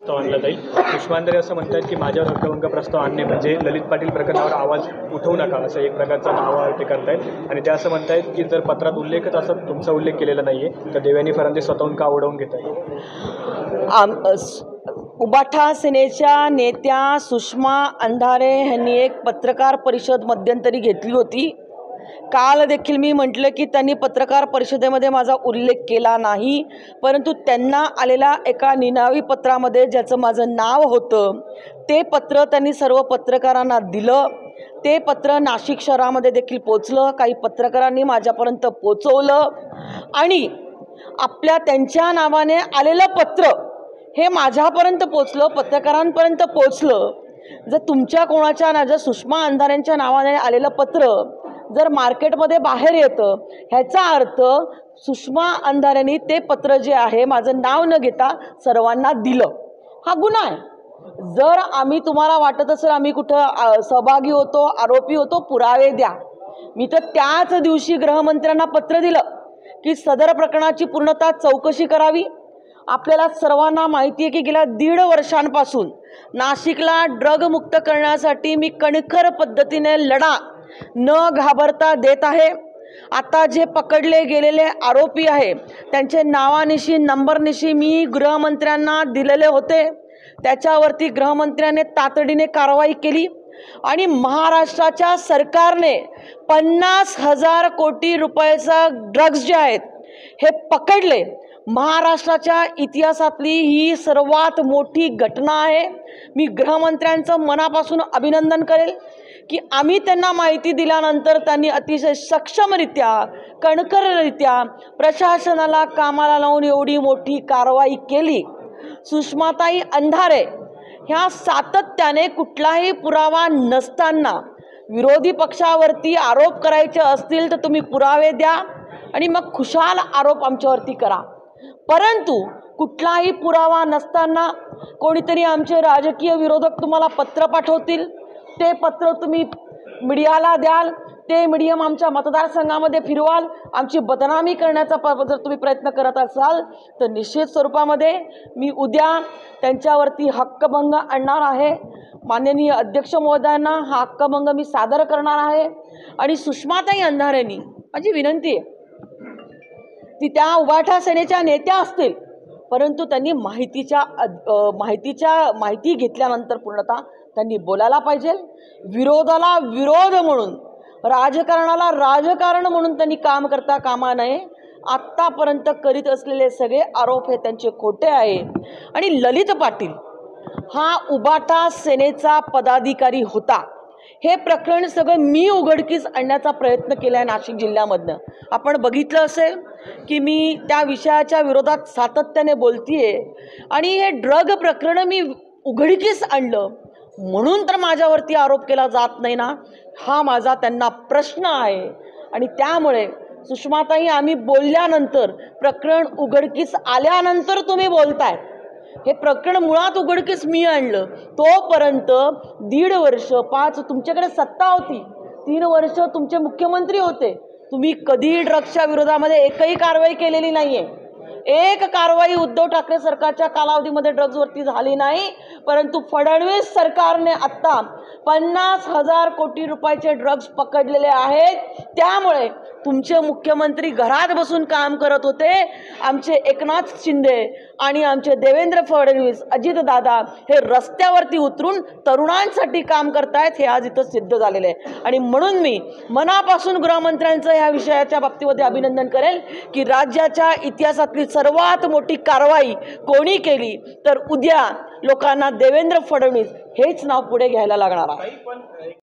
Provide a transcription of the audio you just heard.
प्रस्ताव आणला जाईल। सुषमा अंधारे असं म्हणतात की माझ्यावर हक्कभंग प्रस्ताव आणणे म्हणजे ललित पाटील प्रकरणावर आवाज उठवू नका असं एक प्रकारचा दावा ते करतायत आणि ते असं म्हणतायत की जर पत्रात उल्लेखच असं तुमचा उल्लेख केलेला नाहीये तर देवयानी फडणवीस स्वतःहून का ओढवून घेत आहेत। उबाठा सेनेच्या नेत्या सुषमा अंधारे यांनी एक पत्रकार परिषद मध्यंतरी घेतली होती। काल देखील मी म्हटलं की त्यांनी पत्रकार परिषदेमध्ये माझा उल्लेख केला नाही, परंतु त्यांना आलेल्या एका निनावी पत्रामध्ये ज्याचं माझं नाव होतं ते पत्र त्यांनी सर्व पत्रकारांना दिलं। ते पत्र नाशिक शहरामध्ये देखील पोचलं, काही पत्रकारांनी माझ्यापर्यंत पोचवलं आणि आपल्या त्यांच्या नावाने आलेलं पत्र हे माझ्यापर्यंत पोचलं, पत्रकारांपर्यंत पोचलं। जर तुमच्या कोणाच्या जर सुषमा अंधारेंच्या नावाने आलेलं पत्र जर मार्केटमध्ये बाहेर येतं ह्याचा अर्थ सुषमा अंधारेंनी ते पत्र जे आहे माझं नाव न घेता सर्वांना दिलं, हा गुन्हा आहे। जर आम्ही तुम्हाला वाटत असेल आम्ही कुठं सहभागी होतो, आरोपी होतो, पुरावे द्या। मी तर त्याच दिवशी गृहमंत्र्यांना पत्र दिलं की सदर प्रकरणाची पूर्णतः चौकशी करावी। आपल्याला सर्वांना माहिती आहे की गेल्या 1.5 वर्षांपासून नाशिकला ड्रग मुक्त करण्यासाठी मी कणखर पद्धतीने लढा न घाबरता देत आहे। आता जे पकडले गेलेले आरोपी आहे त्यांचे नावानिशी नंबरनिशी मी गृहमंत्र्यांना दिलेले होते, त्याच्यावरती गृहमंत्र्याने तातडीने कारवाई केली आणि महाराष्ट्राच्या सरकारने 50,000 कोटी रुपयाचा ड्रग्ज जे आहेत हे पकडले। महाराष्ट्राच्या इतिहासातली ही सर्वात मोठी घटना आहे। मी गृहमंत्र्यांचं मनापासून अभिनंदन करेल की आम्ही त्यांना माहिती दिल्यानंतर त्यांनी अतिशय सक्षमरित्या कणखररित्या प्रशासनाला कामाला लावून एवढी मोठी कारवाई केली। सुषमाताई अंधारे ह्या सातत्याने कुठलाही पुरावा नसताना विरोधी पक्षावरती आरोप करायचे असतील तर तुम्ही पुरावे द्या आणि मग खुशाल आरोप आमच्यावरती करा, परंतु कुठलाही पुरावा नसताना कोणीतरी आमचे राजकीय विरोधक तुम्हाला पत्र पाठवतील, ते पत्र तुम्ही मीडियाला द्याल, ते मीडियम आमच्या मतदारसंघामध्ये फिरवाल, आमची बदनामी करण्याचा जर तुम्ही प्रयत्न करत असाल तर निश्चित स्वरूपामध्ये मी उद्या त्यांच्यावरती हक्कभंग आणणार आहे। माननीय अध्यक्ष महोदयांना हा हक्कभंग मी सादर करणार आहे आणि सुषमाताई अंधारेंनी माझी विनंती आहे ती त्या उबाठा सेनेच्या नेत्या असतील, परंतु त्यांनी माहिती घेतल्यानंतर पूर्णतः त्यांनी बोलायला पाहिजे। विरोधाला विरोध म्हणून, राजकारणाला राजकारण म्हणून त्यांनी काम करता कामा नये। आत्तापर्यंत करीत असलेले सगळे आरोप हे त्यांचे खोटे आहेत आणि ललित पाटील हा उबाठा सेनेचा पदाधिकारी होता। हे प्रकरण सगळं मी उघडकीस आणण्याचा प्रयत्न केला आहे नाशिक जिल्ह्यामधनं। आपण बघितलं असेल की मी त्या विषयाच्या विरोधात सातत्याने बोलतीये आणि हे ड्रग प्रकरण मी उघडकीस आणलं म्हणून तर माझ्यावरती आरोप केला जात नाही ना, हा माझा त्यांना प्रश्न आहे। आणि त्यामुळे सुषमाताई आम्ही बोलल्यानंतर प्रकरण उघडकीस आल्यानंतर तुम्ही बोलताय, हे प्रकरण मुळात उघडकीस मी आणलं तोपर्यंत 1.5 वर्ष तुमच्याकडे सत्ता होती, 3 वर्ष तुमचे मुख्यमंत्री होते, तुम्ही कधी ड्रग्सच्या विरोधामध्ये एकही कारवाई केलेली नाहीये। एक कारवाई उद्धव ठाकरे सरकारच्या कालावधीमध्ये ड्रग्सवरती झाली नाही, परंतु फडणवीस सरकारने आत्ता 50,000 कोटी रुपयाचे ड्रग्स पकडलेले आहेत। त्यामुळे तुमचे मुख्यमंत्री घरात बसून काम करत होते, आमचे एकनाथ शिंदे आणि आमचे देवेंद्र फडणवीस अजितदादा हे रस्त्यावरती उतरून तरुणांसाठी काम करतायत, हे आज इथं सिद्ध झालेले आहे। आणि म्हणून मी मनापासून गृहमंत्र्यांचं ह्या विषयाच्या बाबतीमध्ये अभिनंदन करेल की राज्याच्या इतिहासातली सर्वात मोठी कारवाई कोणी केली तर उद्या लोकांना देवेंद्र फडणवीस हेच नाव पुढे घ्यायला लागणार आहे।